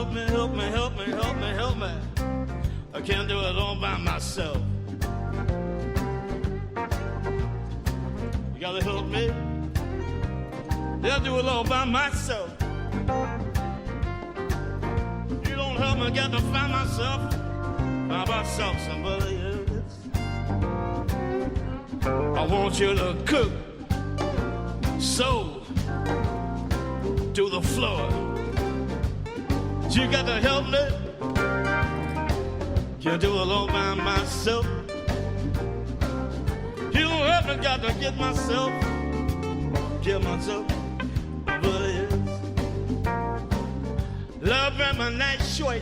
help me, help me, help me, help me, help me. I can't do it all by myself. You gotta help me. I'll do it all by myself. You don't help me, I got to find myself by myself, somebody else. I want you to cook so to the floor. You got to help me. Can't do it all by myself. You don't help me, got to get myself somebody else. Love in my night shirt,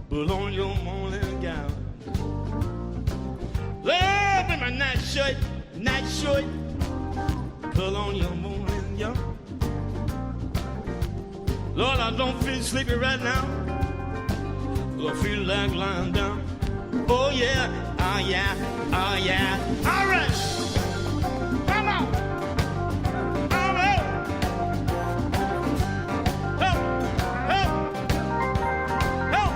put on your morning gown. Love in my night shirt, put on your morning gown. Lord, I don't feel sleepy right now. I feel like lying down. Oh yeah, oh yeah, oh yeah. All right, come on. All right. Help, help, help,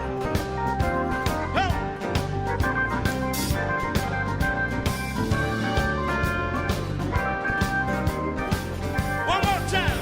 help. One more time.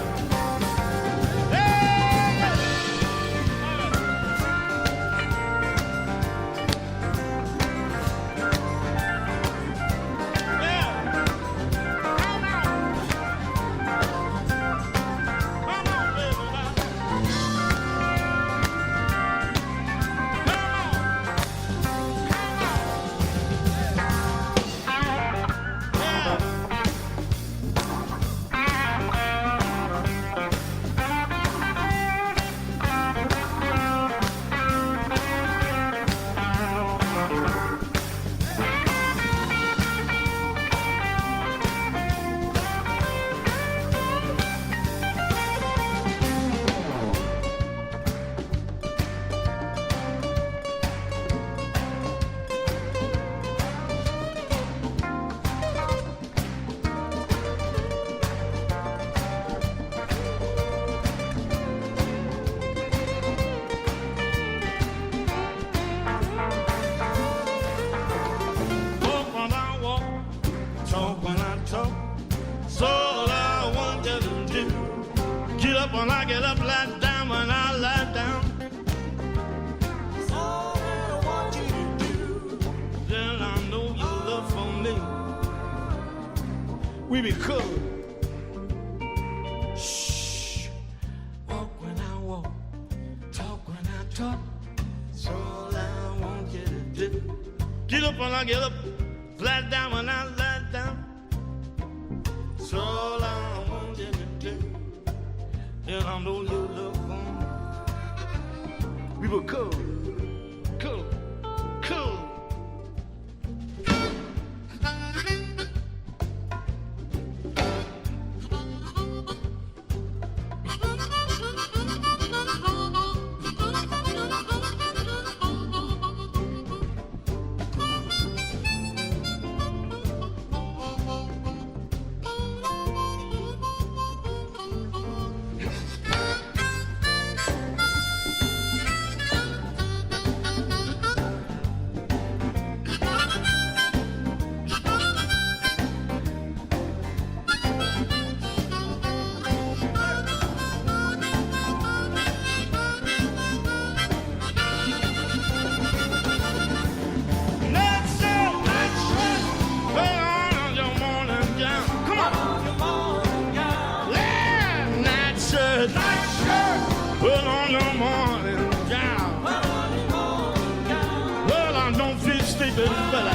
When I get up, lie down, when I lie down. That's all that I want you to do. Then I know your love for me. We be cool. Shh. Walk when I walk, talk when I talk. That's all I want you to do. Get up when I get up, lie down when I lie down. That's all I want you to do. And I know you love for me. We were cool, cool, cool. Put on your morning gown. Well, I don't feel sleepy, but I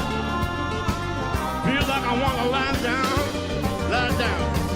feel like I want to lie down, lie down.